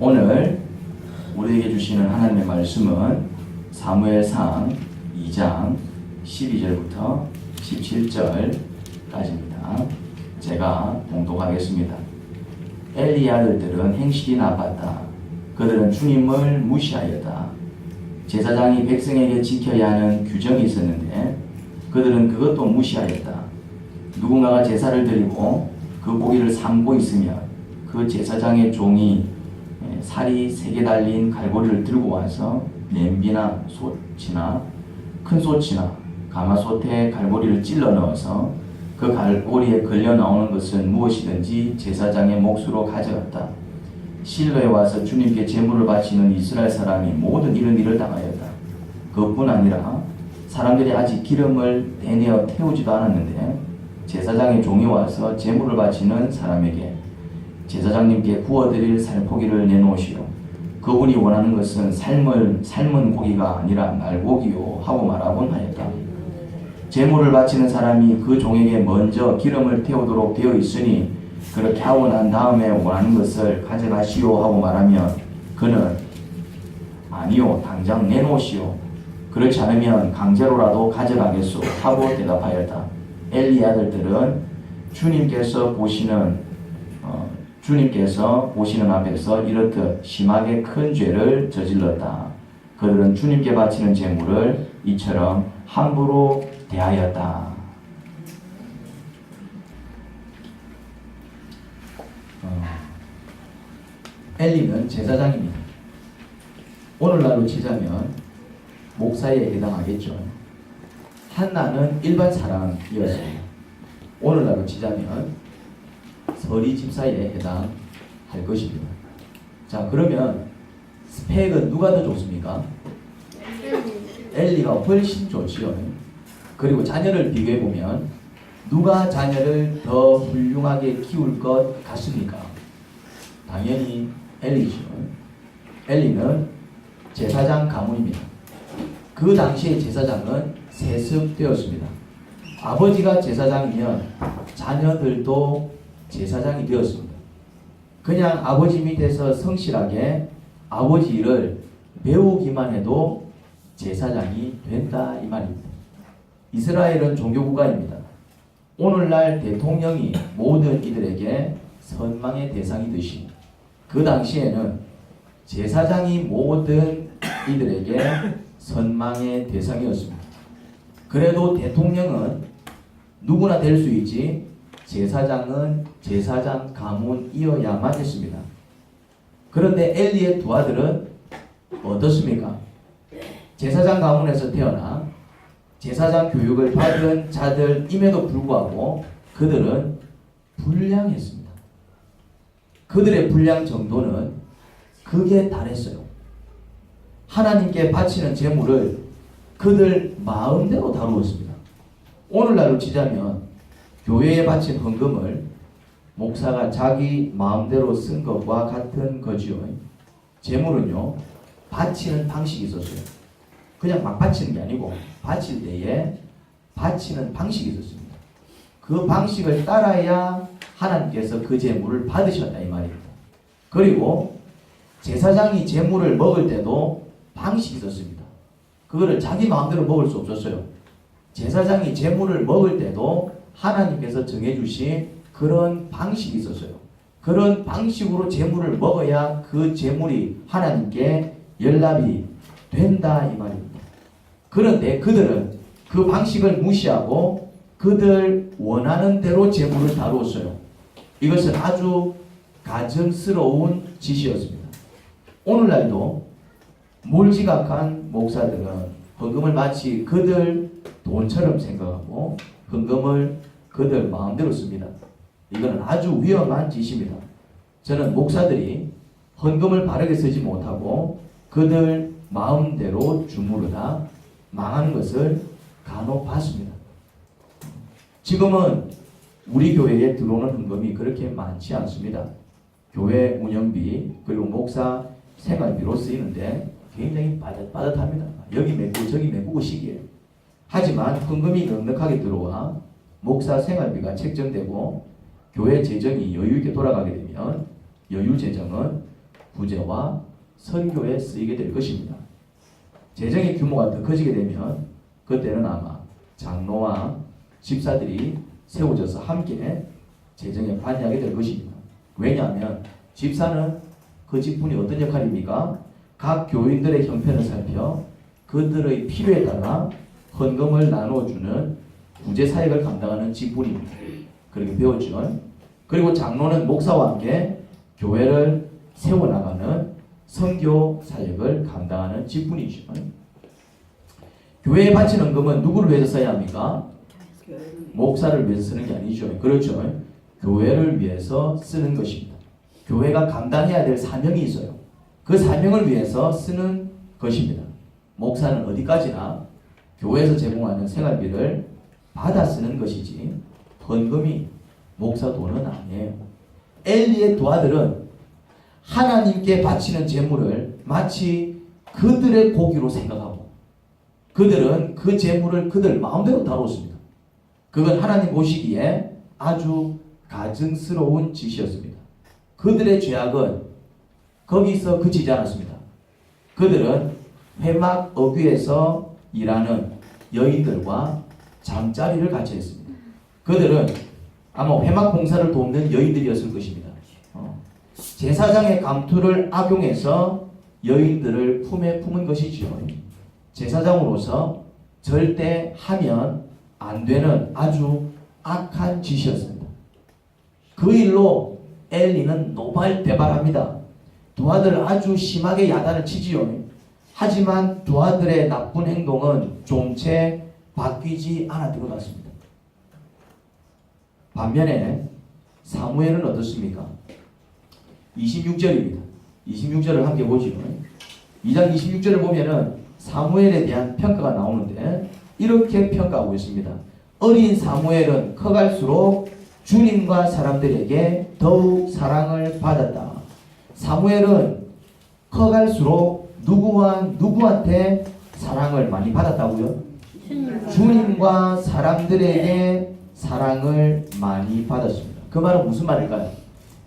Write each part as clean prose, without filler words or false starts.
오늘 우리에게 주시는 하나님의 말씀은 사무엘상 2장 12절부터 17절까지입니다. 제가 봉독하겠습니다. 엘리의 아들들은 행실이 나빴다. 그들은 주님을 무시하였다. 제사장이 백성에게 지켜야 하는 규정이 있었는데 그들은 그것도 무시하였다. 누군가가 제사를 드리고 그 고기를 삶고 있으면 그 제사장의 종이 살이 3개 달린 갈고리를 들고 와서 냄비나 솥이나 큰 솥이나 가마솥에 갈고리를 찔러 넣어서 그 갈고리에 걸려 나오는 것은 무엇이든지 제사장의 몫으로 가져갔다. 실로에 와서 주님께 제물을 바치는 이스라엘 사람이 모든 이런 일을 당하였다. 그것뿐 아니라 사람들이 아직 기름을 떼내어 태우지도 않았는데 제사장의 종이 와서 제물을 바치는 사람에게 제사장님께 구워드릴 살코기를 내놓으시오. 그분이 원하는 것은 삶은 고기가 아니라 날고기요 하고 말하곤 하였다. 제물을 바치는 사람이 그 종에게 먼저 기름을 태우도록 되어 있으니 그렇게 하고 난 다음에 원하는 것을 가져가시오 하고 말하면 그는 아니요 당장 내놓으시오. 그렇지 않으면 강제로라도 가져가겠소 하고 대답하였다. 엘리의 아들들은 주님께서 보시는 앞에서 이렇듯 심하게 큰 죄를 저질렀다. 그들은 주님께 바치는 제물을 이처럼 함부로 대하였다. 엘리는 제사장입니다. 오늘날로 치자면 목사에 해당하겠죠. 한나는 일반 사람이었어요. 오늘날로 치자면 서리 집사에 해당할 것입니다. 자, 그러면 스펙은 누가 더 좋습니까? 엘리가 훨씬 좋지요. 그리고 자녀를 비교해보면 누가 자녀를 더 훌륭하게 키울 것 같습니까? 당연히 엘리죠. 엘리는 제사장 가문입니다. 그 당시에 제사장은 세습되었습니다. 아버지가 제사장이면 자녀들도 제사장이 되었습니다. 그냥 아버지 밑에서 성실하게 아버지 일을 배우기만 해도 제사장이 된다 이 말입니다. 이스라엘은 종교국가입니다. 오늘날 대통령이 모든 이들에게 선망의 대상이듯이 그 당시에는 제사장이 모든 이들에게 선망의 대상이었습니다. 그래도 대통령은 누구나 될 수 있지 제사장은 제사장 가문이어야만 했습니다. 그런데 엘리의 두 아들은 어떻습니까? 제사장 가문에서 태어나 제사장 교육을 받은 자들임에도 불구하고 그들은 불량했습니다. 그들의 불량 정도는 극에 달했어요. 하나님께 바치는 제물을 그들 마음대로 다루었습니다. 오늘날로 치자면 교회에 바친 헌금을 목사가 자기 마음대로 쓴 것과 같은 거지요. 제물은요, 바치는 방식이 있었어요. 그냥 막 바치는 게 아니고 바칠 때에 바치는 방식이 있었습니다. 그 방식을 따라야 하나님께서 그 제물을 받으셨다 이 말입니다. 그리고 제사장이 제물을 먹을 때도 방식이 있었습니다. 그거를 자기 마음대로 먹을 수 없었어요. 제사장이 제물을 먹을 때도 하나님께서 정해주신 그런 방식이 있었어요. 그런 방식으로 제물을 먹어야 그 제물이 하나님께 연락이 된다 이 말입니다. 그런데 그들은 그 방식을 무시하고 그들 원하는 대로 제물을 다루었어요. 이것은 아주 가증스러운 짓이었습니다. 오늘날도 몰지각한 목사들은 헌금을 마치 그들 돈처럼 생각하고 헌금을 그들 마음대로 씁니다. 이거는 아주 위험한 짓입니다. 저는 목사들이 헌금을 바르게 쓰지 못하고 그들 마음대로 주무르다 망하는 것을 간혹 봤습니다. 지금은 우리 교회에 들어오는 헌금이 그렇게 많지 않습니다. 교회 운영비 그리고 목사 생활비로 쓰이는데 굉장히 빠듯합니다. 여기 메꾸고 저기 메꾸고 시기에. 하지만 헌금이 넉넉하게 들어와 목사 생활비가 책정되고 교회 재정이 여유있게 돌아가게 되면 여유 재정은 구제와 선교에 쓰이게 될 것입니다. 재정의 규모가 더 커지게 되면 그때는 아마 장로와 집사들이 세워져서 함께 재정에 관여하게 될 것입니다. 왜냐하면 집사는 그 직분이 어떤 역할입니까? 각 교인들의 형편을 살펴 그들의 필요에 따라 헌금을 나눠주는 구제 사역을 감당하는 직분입니다. 그렇게 배웠죠. 그리고 장로는 목사와 함께 교회를 세워나가는 선교 사역을 감당하는 직분이죠. 교회에 바치는 금은 누구를 위해서 써야 합니까? 목사를 위해서 쓰는 게 아니죠. 그렇죠. 교회를 위해서 쓰는 것입니다. 교회가 감당해야 될 사명이 있어요. 그 사명을 위해서 쓰는 것입니다. 목사는 어디까지나 교회에서 제공하는 생활비를 받아 쓰는 것이지 헌금이 목사 돈은 아니에요. 엘리의 두 아들은 하나님께 바치는 제물을 마치 그들의 고기로 생각하고 그들은 그 제물을 그들 마음대로 다뤘습니다. 그건 하나님 보시기에 아주 가증스러운 짓이었습니다. 그들의 죄악은 거기서 그치지 않았습니다. 그들은 회막 어귀에서 일하는 여인들과 잠자리를 같이 했습니다. 그들은 아마 회막 공사를 돕는 여인들이었을 것입니다. 제사장의 감투를 악용해서 여인들을 품에 품은 것이지요. 제사장으로서 절대 하면 안 되는 아주 악한 짓이었습니다. 그 일로 엘리는 노발대발합니다. 두 아들 아주 심하게 야단을 치지요. 하지만 두 아들의 나쁜 행동은 좀 채 바뀌지 않았던 것 같습니다. 반면에 사무엘은 어떻습니까? 26절입니다. 26절을 함께 보시죠. 2장 26절을 보면은 사무엘에 대한 평가가 나오는데 이렇게 평가하고 있습니다. 어린 사무엘은 커갈수록 주님과 사람들에게 더욱 사랑을 받았다. 사무엘은 커갈수록 누구한테 사랑을 많이 받았다고요? 주님과 사람들에게 사랑을 많이 받았습니다. 그 말은 무슨 말일까요?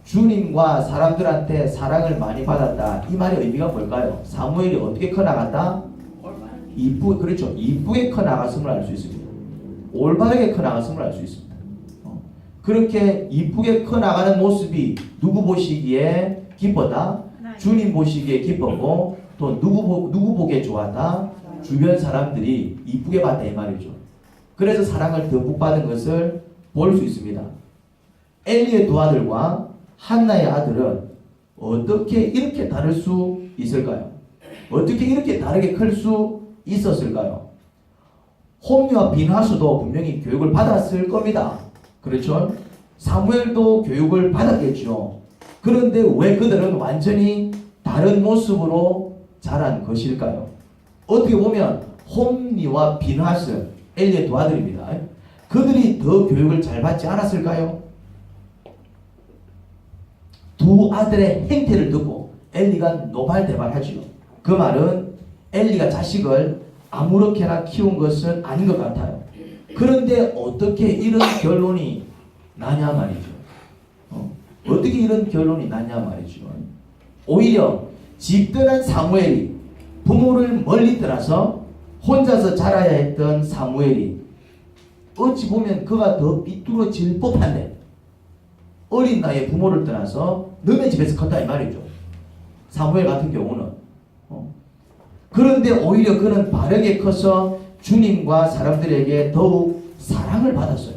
주님과 사람들한테 사랑을 많이 받았다. 이 말의 의미가 뭘까요? 사무엘이 어떻게 커나갔다? 그렇죠. 이쁘게 커나갔음을 알 수 있습니다. 올바르게 커나갔음을 알 수 있습니다. 그렇게 이쁘게 커나가는 모습이 누구 보시기에 기뻤다? 주님 보시기에 기뻤고 또 누구 보기에 좋았다? 주변 사람들이 이쁘게 봤다 이 말이죠. 그래서 사랑을 듬뿍 받은 것을 볼 수 있습니다. 엘리의 두 아들과 한나의 아들은 어떻게 이렇게 다를 수 있을까요? 어떻게 이렇게 다르게 클 수 있었을까요? 홈리와 비나스도 분명히 교육을 받았을 겁니다. 그렇죠? 사무엘도 교육을 받았겠죠. 그런데 왜 그들은 완전히 다른 모습으로 자란 것일까요? 어떻게 보면 홈리와 비나스, 엘리의 두 아들입니다. 그들이 더 교육을 잘 받지 않았을까요? 두 아들의 행태를 듣고 엘리가 노발대발하지요. 그 말은 엘리가 자식을 아무렇게나 키운 것은 아닌 것 같아요. 그런데 어떻게 이런 결론이 나냐 말이죠. 어떻게 이런 결론이 나냐 말이죠. 오히려 집떠난 사무엘이 부모를 멀리 떠나서 혼자서 자라야 했던 사무엘이 어찌 보면 그가 더 삐뚤어질 법한데 어린 나이에 부모를 떠나서 너네 집에서 컸다 이 말이죠. 사무엘 같은 경우는 그런데 오히려 그는 바르게 커서 주님과 사람들에게 더욱 사랑을 받았어요.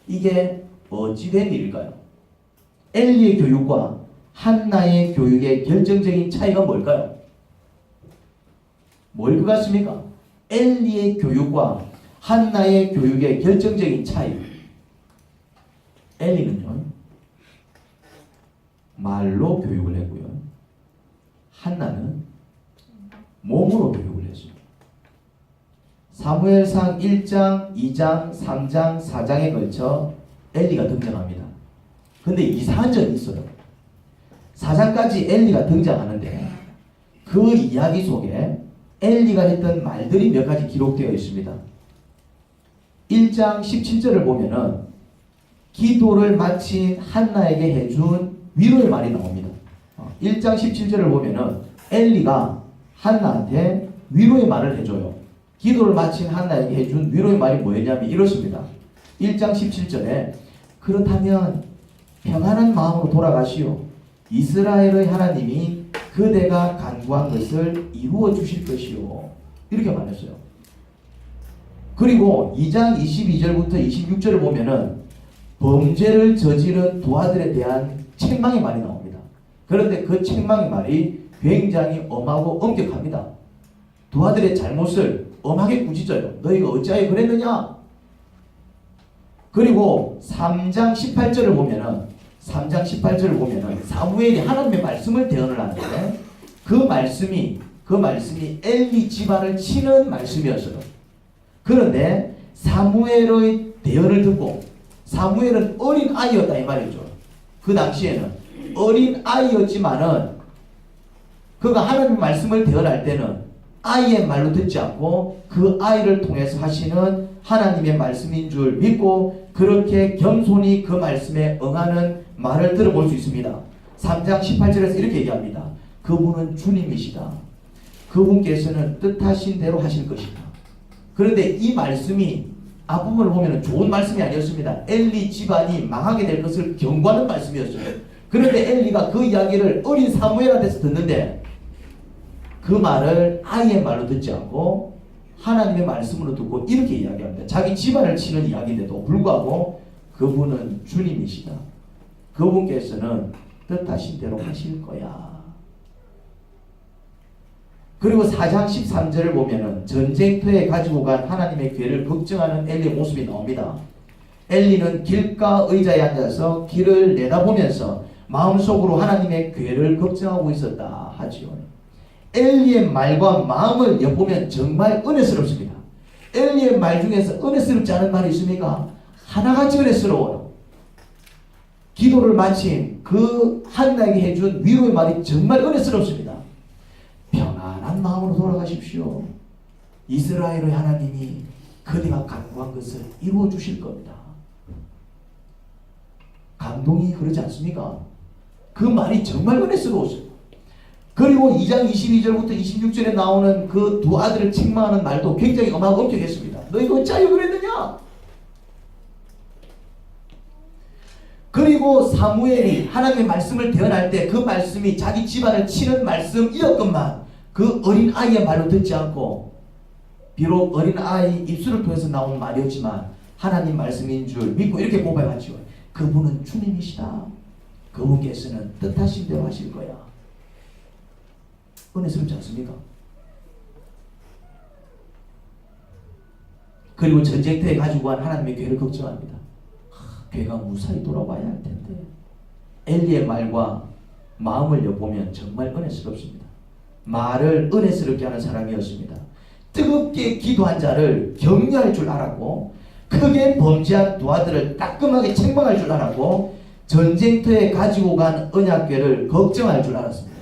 이게 어찌된 일일까요? 엘리의 교육과 한나의 교육의 결정적인 차이가 뭘까요? 뭘 것 같습니까? 엘리의 교육과 한나의 교육의 결정적인 차이. 엘리는요, 말로 교육을 했고요. 한나는 몸으로 교육을 했어요. 사무엘상 1장, 2장, 3장, 4장에 걸쳐 엘리가 등장합니다. 근데 이상한 점이 있어요. 4장까지 엘리가 등장하는데 그 이야기 속에 엘리가 했던 말들이 몇 가지 기록되어 있습니다. 1장 17절을 보면은 기도를 마친 한나에게 해준 위로의 말이 나옵니다. 1장 17절을 보면은 엘리가 한나한테 위로의 말을 해줘요. 기도를 마친 한나에게 해준 위로의 말이 뭐였냐면 이렇습니다. 1장 17절에 그렇다면 평안한 마음으로 돌아가시오. 이스라엘의 하나님이 그대가 간구한 것을 이루어 주실 것이요. 이렇게 말했어요. 그리고 2장 22절부터 26절을 보면은 범죄를 저지른 두 아들에 대한 책망의 말이 나옵니다. 그런데 그 책망의 말이 굉장히 엄하고 엄격합니다. 두 아들의 잘못을 엄하게 꾸짖어요. 너희가 어찌하여 그랬느냐? 그리고 3장 18절을 보면은 사무엘이 하나님의 말씀을 대언을 하는데 그 말씀이 엘리 집안을 치는 말씀이었어요. 그런데 사무엘의 대언을 듣고 사무엘은 어린 아이였다 이 말이죠. 그 당시에는 어린 아이였지만은 그가 하나님의 말씀을 대언할 때는 아이의 말로 듣지 않고 그 아이를 통해서 하시는 하나님의 말씀인 줄 믿고 그렇게 겸손히 그 말씀에 응하는 말을 들어볼 수 있습니다. 3장 18절에서 이렇게 얘기합니다. 그분은 주님이시다. 그분께서는 뜻하신 대로 하실 것이다. 그런데 이 말씀이 앞부분을 보면 좋은 말씀이 아니었습니다. 엘리 집안이 망하게 될 것을 경고하는 말씀이었어요. 그런데 엘리가 그 이야기를 어린 사무엘한테서 듣는데 그 말을 아이의 말로 듣지 않고 하나님의 말씀으로 듣고 이렇게 이야기합니다. 자기 집안을 치는 이야기인데도 불구하고 그분은 주님이시다. 그분께서는 뜻하신 대로 하실 거야. 그리고 4장 13절을 보면은 전쟁터에 가지고 간 하나님의 괴를 걱정하는 엘리의 모습이 나옵니다. 엘리는 길가 의자에 앉아서 길을 내다보면서 마음속으로 하나님의 괴를 걱정하고 있었다 하지요. 엘리의 말과 마음을 엿보면 정말 은혜스럽습니다. 엘리의 말 중에서 은혜스럽지 않은 말이 있습니까? 하나같이 은혜스러워요. 기도를 마친 그 한나에게 해준 위로의 말이 정말 은혜스럽습니다. 평안한 마음으로 돌아가십시오. 이스라엘의 하나님이 그대가 간구한 것을 이루어 주실 겁니다. 감동이 그러지 않습니까? 그 말이 정말 은혜스러웠어요. 그리고 2장 22절부터 26절에 나오는 그 두 아들을 책망하는 말도 굉장히 엄하고 엄격했습니다. 너희가 어찌하여 그랬느냐? 그리고 사무엘이 하나님의 말씀을 대언할 때 그 말씀이 자기 집안을 치는 말씀이었건만 그 어린 아이의 말로 듣지 않고 비록 어린 아이 입술을 통해서 나온 말이었지만 하나님 말씀인 줄 믿고 이렇게 고백하죠. 그분은 주님이시다. 그분께서는 뜻하신 대로 하실 거야. 은혜스럽지 않습니까? 그리고 전쟁터에 가지고 간 하나님의 괴를 걱정합니다. 괴가 무사히 돌아와야 할 텐데. 엘리의 말과 마음을 엿보면 정말 은혜스럽습니다. 말을 은혜스럽게 하는 사람이었습니다. 뜨겁게 기도한 자를 격려할 줄 알았고 크게 범죄한 두 아들을 따끔하게 책망할 줄 알았고 전쟁터에 가지고 간 언약궤를 걱정할 줄 알았습니다.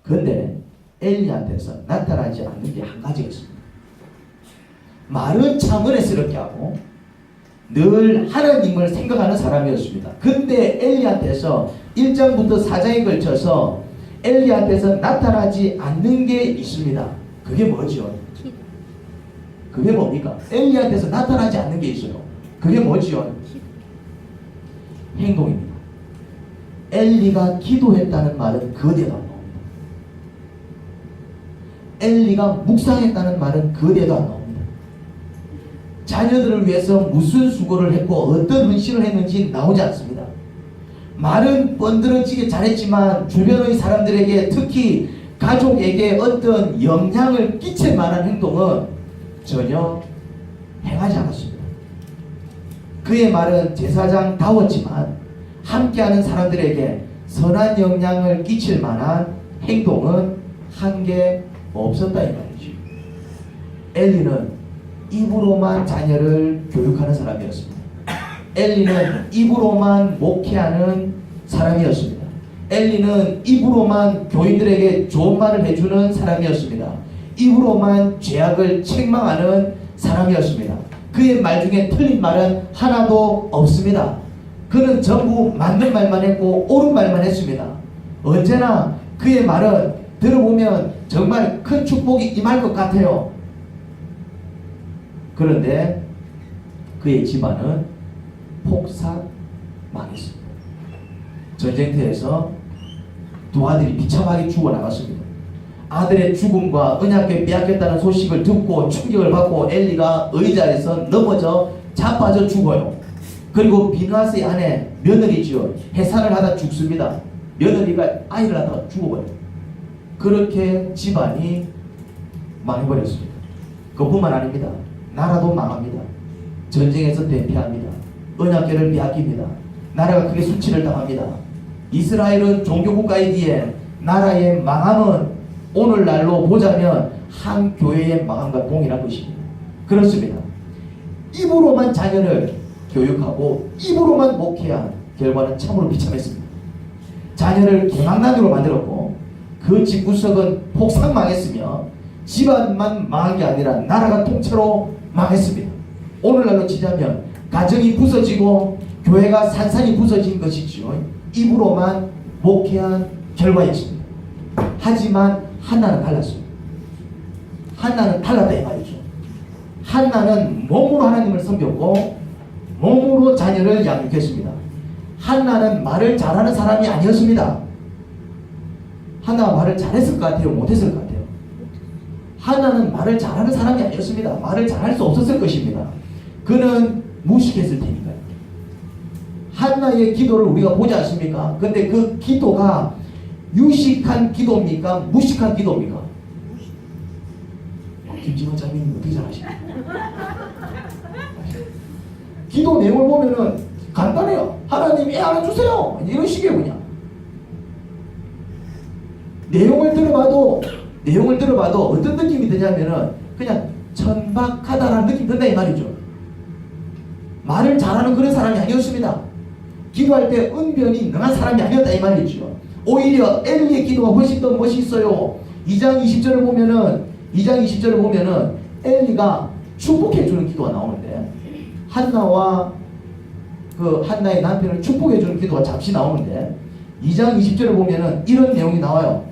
그런데 엘리한테서 나타나지 않는 게 한 가지였습니다. 말은 참 은혜스럽게 하고 늘 하나님을 생각하는 사람이었습니다. 근데 엘리한테서 1장부터 4장에 걸쳐서 엘리한테서 나타나지 않는 게 있습니다. 그게 뭐죠? 그게 뭡니까? 엘리한테서 나타나지 않는 게 있어요. 그게 뭐죠? 행동입니다. 엘리가 기도했다는 말은 그대로 안 나옵니다. 엘리가 묵상했다는 말은 그대로 안 나옵니다. 자녀들을 위해서 무슨 수고를 했고 어떤 헌신을 했는지 나오지 않습니다. 말은 번들어지게 잘했지만 주변의 사람들에게 특히 가족에게 어떤 영향을 끼칠 만한 행동은 전혀 행하지 않았습니다. 그의 말은 제사장다웠지만 함께하는 사람들에게 선한 영향을 끼칠 만한 행동은 한 게 없었다 이 말이죠. 엘리는 입으로만 자녀를 교육하는 사람이었습니다. 엘리는 입으로만 목회하는 사람이었습니다. 엘리는 입으로만 교인들에게 좋은 말을 해주는 사람이었습니다. 입으로만 죄악을 책망하는 사람이었습니다. 그의 말 중에 틀린 말은 하나도 없습니다. 그는 전부 맞는 말만 했고 옳은 말만 했습니다. 언제나 그의 말은 들어보면 정말 큰 축복이 임할 것 같아요. 그런데 그의 집안은 폭삭 망했습니다. 전쟁터에서 두 아들이 비참하게 죽어나갔습니다. 아들의 죽음과 언약궤 빼앗겼다는 소식을 듣고 충격을 받고 엘리가 의자에서 넘어져 자빠져 죽어요. 그리고 비느하스의 아내 며느리지요. 해산을 하다 죽습니다. 며느리가 아이를 낳다가 죽어버려요. 그렇게 집안이 망해버렸습니다. 그뿐만 아닙니다. 나라도 망합니다. 전쟁에서 대패합니다. 언약궤를 빼앗깁니다. 나라가 크게 수치를 당합니다. 이스라엘은 종교국가이기에 나라의 망함은 오늘날로 보자면 한 교회의 망함과 동일한 것입니다. 그렇습니다. 입으로만 자녀를 교육하고 입으로만 목회한 결과는 참으로 비참했습니다. 자녀를 개망난으로 만들었고 그 집구석은 폭삭 망했으며 집안만 망한 게 아니라 나라가 통째로 망했습니다. 오늘날로 치자면 가정이 부서지고 교회가 산산이 부서진 것이죠. 입으로만 목회한 결과였습니다. 하지만 한나는 달랐어요. 한나는 달랐다 이 말이죠. 한나는 몸으로 하나님을 섬겼고 몸으로 자녀를 양육했습니다. 한나는 말을 잘하는 사람이 아니었습니다. 한나가 말을 잘했을 것 같아요? 못했을 것 같아요? 한나는 말을 잘하는 사람이 아니었습니다. 말을 잘할 수 없었을 것입니다. 그는 무식했을 테니까요. 한나의 기도를 우리가 보지 않습니까? 근데 그 기도가 유식한 기도입니까? 무식한 기도입니까? 김진호 자매님 어떻게 잘하십니까? 기도 내용을 보면은 간단해요. 하나님 애 하나 주세요. 이런 식이에요. 그냥 내용을 들어봐도 어떤 느낌이 드냐면은 그냥 천박하다라는 느낌이 든다 이 말이죠. 말을 잘하는 그런 사람이 아니었습니다. 기도할 때 은변이 능한 사람이 아니었다 이 말이죠. 오히려 엘리의 기도가 훨씬 더 멋있어요. 2장 20절을 보면은 엘리가 축복해주는 기도가 나오는데 한나와 그 한나의 남편을 축복해주는 기도가 잠시 나오는데 2장 20절을 보면은 이런 내용이 나와요.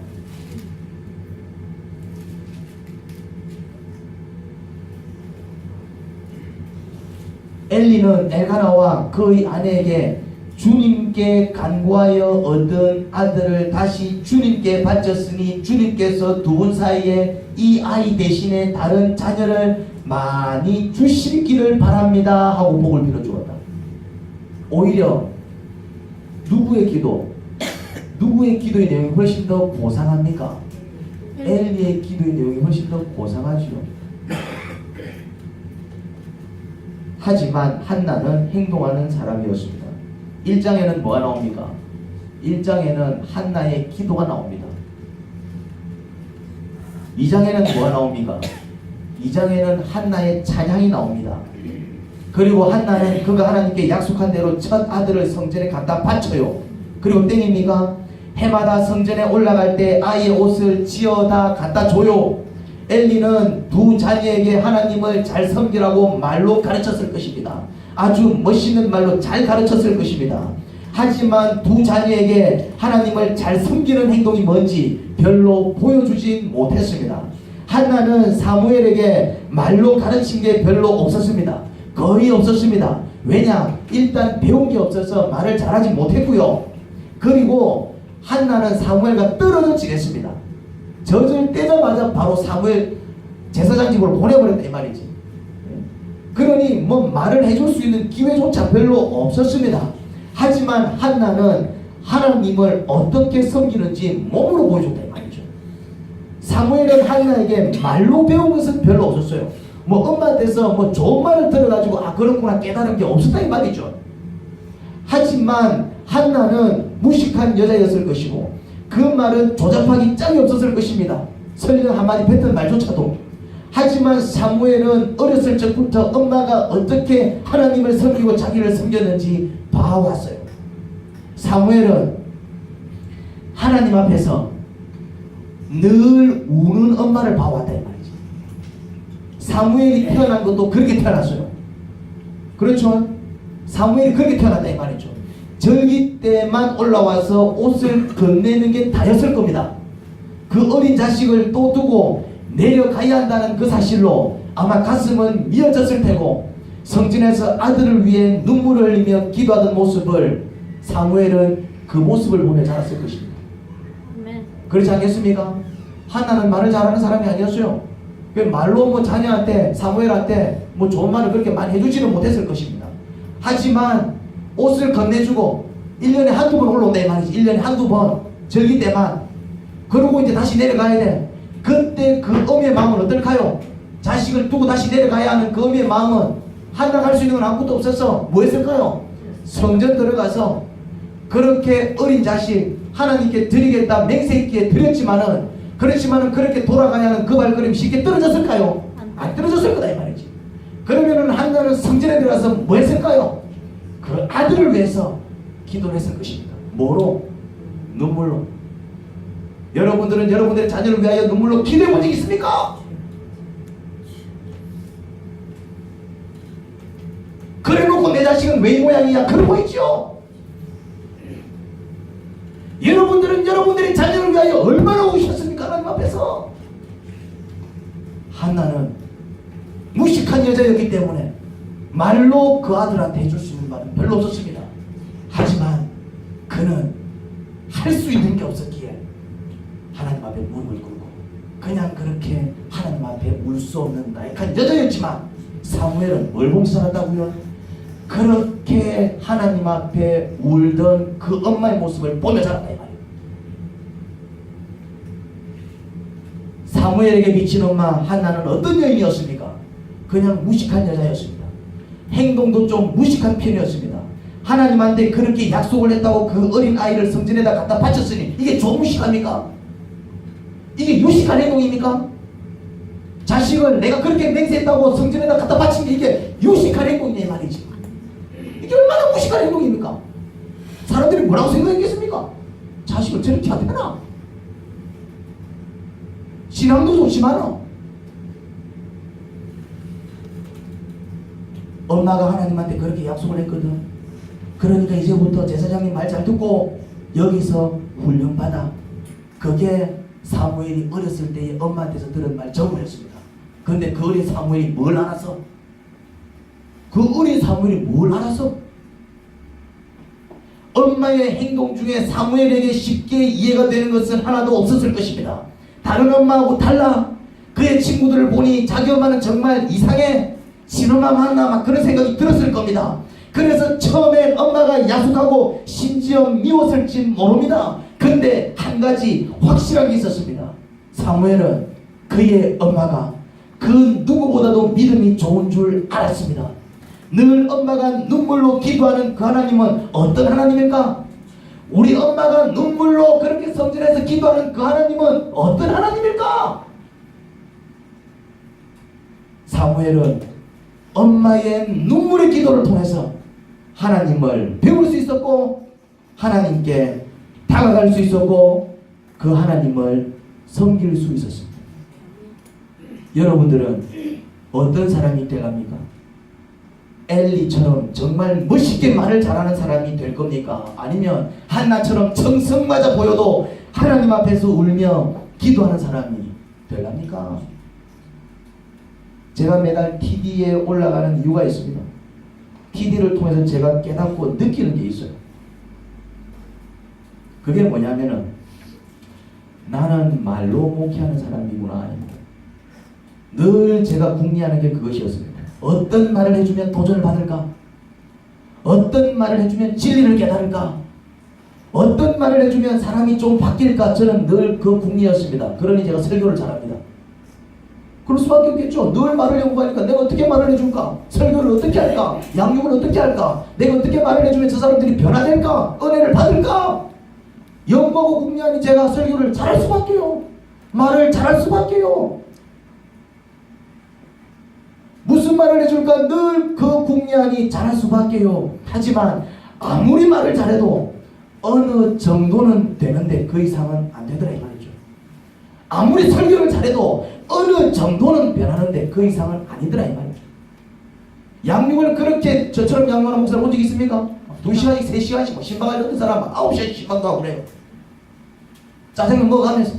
엘리는 엘가나와 그의 아내에게 주님께 간구하여 얻은 아들을 다시 주님께 바쳤으니 주님께서 두 분 사이에 이 아이 대신에 다른 자녀를 많이 주시기를 바랍니다 하고 복을 빌어주었다. 오히려 누구의 기도의 내용이 훨씬 더 고상합니까? 엘리의 기도의 내용이 훨씬 더 고상하죠. 하지만 한나는 행동하는 사람이었습니다. 1장에는 뭐가 나옵니까? 1장에는 한나의 기도가 나옵니다. 2장에는 뭐가 나옵니까? 2장에는 한나의 찬양이 나옵니다. 그리고 한나는 그가 하나님께 약속한 대로 첫 아들을 성전에 갖다 바쳐요. 그리고 땡입니까? 해마다 성전에 올라갈 때 아이의 옷을 지어다 갖다 줘요. 엘리는 두 자녀에게 하나님을 잘 섬기라고 말로 가르쳤을 것입니다. 아주 멋있는 말로 잘 가르쳤을 것입니다. 하지만 두 자녀에게 하나님을 잘 섬기는 행동이 뭔지 별로 보여주지 못했습니다. 한나는 사무엘에게 말로 가르친 게 별로 없었습니다. 거의 없었습니다. 왜냐? 일단 배운 게 없어서 말을 잘하지 못했고요. 그리고 한나는 사무엘과 떨어져 지냈습니다. 젖을 떼자마자 바로 사무엘 제사장직으로 보내버렸다 이 말이지. 그러니 뭐 말을 해줄 수 있는 기회조차 별로 없었습니다. 하지만 한나는 하나님을 어떻게 섬기는지 몸으로 보여줬다 이 말이죠. 사무엘은 한나에게 말로 배운 것은 별로 없었어요. 뭐 엄마한테서 뭐 좋은 말을 들어가지고 아 그렇구나 깨달은 게 없었다 이 말이죠. 하지만 한나는 무식한 여자였을 것이고 그 말은 조잡하기 짝이 없었을 것입니다. 설령 한마디 뱉은 말조차도. 하지만 사무엘은 어렸을 적부터 엄마가 어떻게 하나님을 섬기고 자기를 섬겼는지 봐왔어요. 사무엘은 하나님 앞에서 늘 우는 엄마를 봐왔다 이 말이죠. 사무엘이 태어난 것도 그렇게 태어났어요. 그렇죠? 사무엘이 그렇게 태어났다 이 말이죠. 절기 때만 올라와서 옷을 건네는 게 다였을 겁니다. 그 어린 자식을 또 두고 내려가야 한다는 그 사실로 아마 가슴은 미어졌을 테고 성전에서 아들을 위해 눈물을 흘리며 기도하던 모습을 사무엘은 그 모습을 보며 자랐을 것입니다. 그렇지 않겠습니까? 한나는 말을 잘하는 사람이 아니었어요. 말로 뭐 자녀한테 사무엘한테 뭐 좋은 말을 그렇게 많이 해주지는 못했을 것입니다. 하지만 옷을 건네주고 1년에 한두 번 올라온다 이 말이지. 1년에 한두 번 절기 때만. 그러고 이제 다시 내려가야 돼. 그때 그 어미의 마음은 어떨까요? 자식을 두고 다시 내려가야 하는 그 어미의 마음은 한나가 할 수 있는 건 아무것도 없었어. 뭐 했을까요? 성전 들어가서 그렇게 어린 자식 하나님께 드리겠다 맹세있게 드렸지만은 그렇게 돌아가야 하는 그 발걸음이 쉽게 떨어졌을까요? 안 떨어졌을 거다 이 말이지. 그러면은 한나는 성전에 들어가서 뭐 했을까요? 그 아들을 위해서 기도를 했을 것입니다. 뭐로? 눈물로. 여러분들은 여러분들의 자녀를 위하여 눈물로 기도해 본 적 있습니까? 그래놓고 내 자식은 왜 이 모양이야? 그러고 있죠. 여러분들은 여러분들의 자녀를 위하여 얼마나 우셨습니까? 하나님 앞에서. 한나는 무식한 여자였기 때문에 말로 그 아들한테 해줄 수 있는 말은 별로 없었습니다. 하지만 그는 할 수 있는 게 없었기에 하나님 앞에 무릎을 꿇고 그냥 그렇게 하나님 앞에 울 수 없는 나약한 여자였지만 사무엘은 뭘 보면서 살았다고요? 그렇게 하나님 앞에 울던 그 엄마의 모습을 보며 자랐다 이 말이에요. 사무엘에게 미친 엄마 한나는 어떤 여인이었습니까? 그냥 무식한 여자였습니다. 행동도 좀 무식한 편이었습니다. 하나님한테 그렇게 약속을 했다고 그 어린 아이를 성전에다 갖다 바쳤으니 이게 조무식합니까? 이게 유식한 행동입니까? 자식을 내가 그렇게 맹세했다고 성전에다 갖다 바친 게 이게 유식한 행동이냐 말이지. 이게 얼마나 무식한 행동입니까? 사람들이 뭐라고 생각했겠습니까? 자식을 저렇게 하되나? 신앙도 좋지만 엄마가 하나님한테 그렇게 약속을 했거든. 그러니까 이제부터 제사장님 말 잘 듣고 여기서 훈련받아. 그게 사무엘이 어렸을 때에 엄마한테서 들은 말 전부였습니다. 그런데 그 어린 사무엘이 뭘 알았어? 그 어린 사무엘이 뭘 알았어? 엄마의 행동 중에 사무엘에게 쉽게 이해가 되는 것은 하나도 없었을 것입니다. 다른 엄마하고 달라. 그의 친구들을 보니 자기 엄마는 정말 이상해. 신엄마 맞나 막 그런 생각이 들었을 겁니다. 그래서 처음엔 엄마가 야속하고 심지어 미웠을지 모릅니다. 근데 한 가지 확실한 게 있었습니다. 사무엘은 그의 엄마가 그 누구보다도 믿음이 좋은 줄 알았습니다. 늘 엄마가 눈물로 기도하는 그 하나님은 어떤 하나님일까? 우리 엄마가 눈물로 그렇게 성전에서 기도하는 그 하나님은 어떤 하나님일까? 사무엘은 엄마의 눈물의 기도를 통해서 하나님을 배울 수 있었고 하나님께 다가갈 수 있었고 그 하나님을 섬길 수 있었습니다. 여러분들은 어떤 사람이 되갑니까? 엘리처럼 정말 멋있게 말을 잘하는 사람이 될 겁니까? 아니면 한나처럼 정성맞아 보여도 하나님 앞에서 울며 기도하는 사람이 될랍니까? 제가 매달 TV에 올라가는 이유가 있습니다. TV를 통해서 제가 깨닫고 느끼는 게 있어요. 그게 뭐냐면은 나는 말로 목회하는 사람이구나. 늘 제가 궁리하는 게 그것이었습니다. 어떤 말을 해주면 도전을 받을까? 어떤 말을 해주면 진리를 깨달을까? 어떤 말을 해주면 사람이 좀 바뀔까? 저는 늘 그 궁리였습니다. 그러니 제가 설교를 잘합니다. 그럴 수밖에 없겠죠. 늘 말을 연구하니까 내가 어떻게 말을 해줄까? 설교를 어떻게 할까? 양육을 어떻게 할까? 내가 어떻게 말을 해주면 저 사람들이 변화될까? 은혜를 받을까? 연구하고 궁리하니 제가 설교를 잘할 수밖에요. 말을 잘할 수밖에요. 무슨 말을 해줄까? 늘 그 궁리하니 잘할 수밖에요. 하지만 아무리 말을 잘해도 어느 정도는 되는데 그 이상은 안 되더라 이 말이죠. 아무리 설교를 잘해도 어느 정도는 변하는데 그 이상은 아니더라 이 말이죠. 양육을 그렇게 저처럼 양육하는 목사를 본 적 있습니까? 2시간씩 3시간씩 뭐 신방을 듣는 사람은 9시간 신방도 하고 그래요. 짜장면 먹어가면서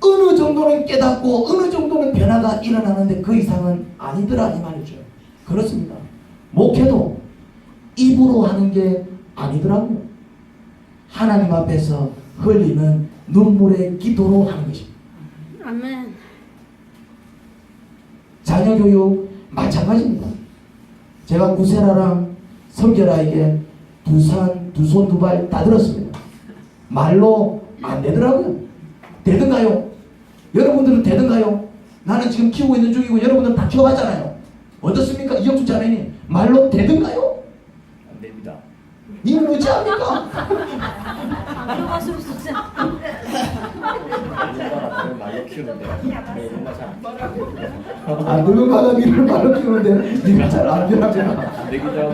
어느 정도는 깨닫고 어느 정도는 변화가 일어나는데 그 이상은 아니더라 이 말이죠. 그렇습니다. 목회도 입으로 하는 게 아니더라고요. 하나님 앞에서 흘리는 눈물의 기도로 하는 것입니다. 아멘. 자녀 교육 마찬가지입니다. 제가 구세라랑 성결아에게 두 손 두 발 다 들었습니다. 말로 안 되더라고요. 되든가요? 여러분들은 되든가요? 나는 지금 키우고 있는 중이고 여러분들은 다 키워봤잖아요. 어떻습니까? 이영수 자매님 말로 되든가요? 안 됩니다. 이는 어찌합니까? 안 들어갔으면 진짜. 누군가가 나를 말로 키우는데 내 누가 잘안 됩니다. 아, 누군가가 니를 말로 키우는데 니가 잘 안 변하잖아. 안 되기도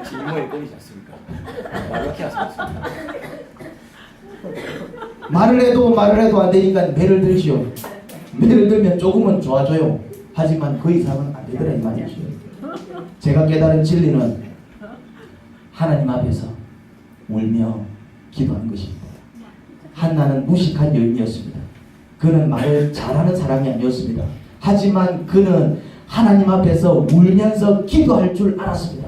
질문이 끊이지 않습니까? 말로 키워서 그렇습니다. 말을 해도 안 되니까 매를 들시오. 매를 들면 조금은 좋아져요. 하지만 그 이상은 안 되더라 이 말이죠. 제가 깨달은 진리는 하나님 앞에서 울며 기도하는 것입니다. 한나는 무식한 여인이었습니다. 그는 말을 잘하는 사람이 아니었습니다. 하지만 그는 하나님 앞에서 울면서 기도할 줄 알았습니다.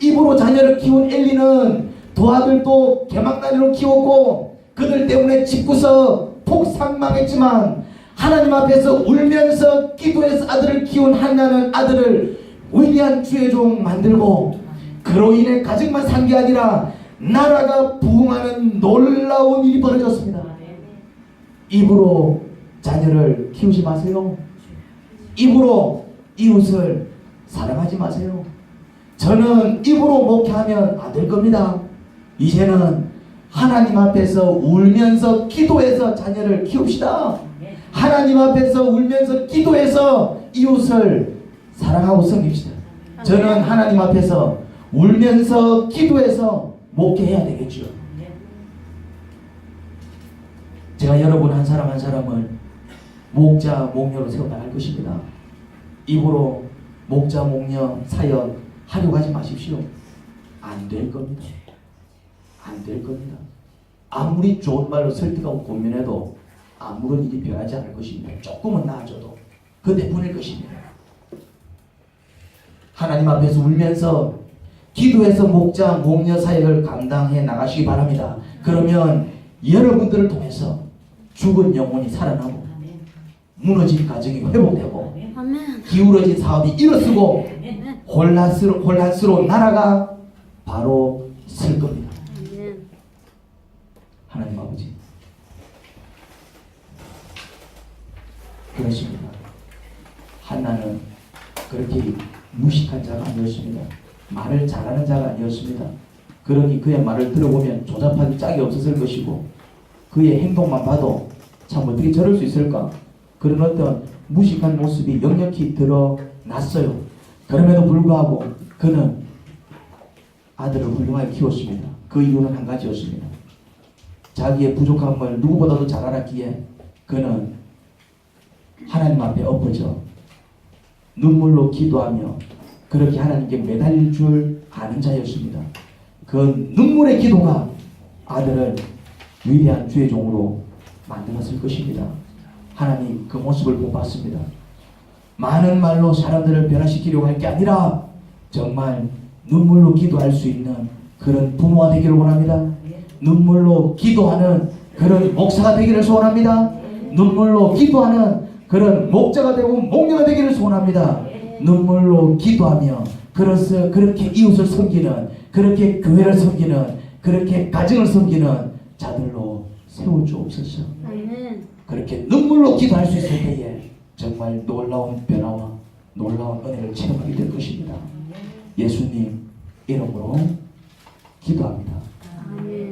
입으로 자녀를 키운 엘리는 두 아들도 개막나니로 키웠고 그들 때문에 집구서 폭삭망했지만 하나님 앞에서 울면서 기도해서 아들을 키운 한나는 아들을 위대한 주의 종 만들고 그로 인해 가정만 산 게 아니라 나라가 부흥하는 놀라운 일이 벌어졌습니다. 입으로 자녀를 키우지 마세요. 입으로 이웃을 사랑하지 마세요. 저는 입으로 목회하면 안 될 겁니다. 이제는 하나님 앞에서 울면서 기도해서 자녀를 키웁시다. 하나님 앞에서 울면서 기도해서 이웃을 사랑하고 섬깁시다. 저는 하나님 앞에서 울면서 기도해서 목회해야 되겠죠. 제가 여러분 한 사람 한 사람을 목자 목녀로 세워나갈 것입니다. 입으로 목자 목녀 사역 하려고 하지 마십시오. 안 될 겁니다. 안 될 겁니다. 아무리 좋은 말로 설득하고 고민해도 아무런 일이 변하지 않을 것입니다. 조금은 나아져도 그때뿐일 것입니다. 하나님 앞에서 울면서 기도해서 목자 목녀 사역을 감당해 나가시기 바랍니다. 그러면 여러분들을 통해서 죽은 영혼이 살아나고 무너진 가정이 회복되고 아멘. 기울어진 사업이 일어서고 아멘. 혼란스러운 나라가 바로 설 겁니다. 아멘. 하나님 아버지 그렇습니다. 한나는 그렇게 무식한 자가 아니었습니다. 말을 잘하는 자가 아니었습니다. 그러니 그의 말을 들어보면 조잡한 짝이 없었을 것이고 그의 행동만 봐도 참 어떻게 저럴 수 있을까? 그런 어떤 무식한 모습이 역력히 드러났어요. 그럼에도 불구하고 그는 아들을 훌륭하게 키웠습니다. 그 이유는 한 가지였습니다. 자기의 부족함을 누구보다도 잘 알았기에 그는 하나님 앞에 엎어져 눈물로 기도하며 그렇게 하나님께 매달릴 줄 아는 자였습니다. 그 눈물의 기도가 아들을 위대한 주의 종으로 만들었을 것입니다. 하나님 그 모습을 못 봤습니다. 많은 말로 사람들을 변화시키려고 할 게 아니라 정말 눈물로 기도할 수 있는 그런 부모가 되기를 원합니다. 눈물로 기도하는 그런 목사가 되기를 소원합니다. 눈물로 기도하는 그런 목자가 되고 목녀가 되기를 소원합니다. 눈물로 기도하며 그렇게 이웃을 섬기는 그렇게 교회를 섬기는 그렇게 가정을 섬기는 자들로 세워주옵소서. 아멘. 그렇게 눈물로 기도할 수 있을 때에 정말 놀라운 변화와 놀라운 은혜를 체험하게 될 것입니다. 예수님 이름으로 기도합니다. 아멘.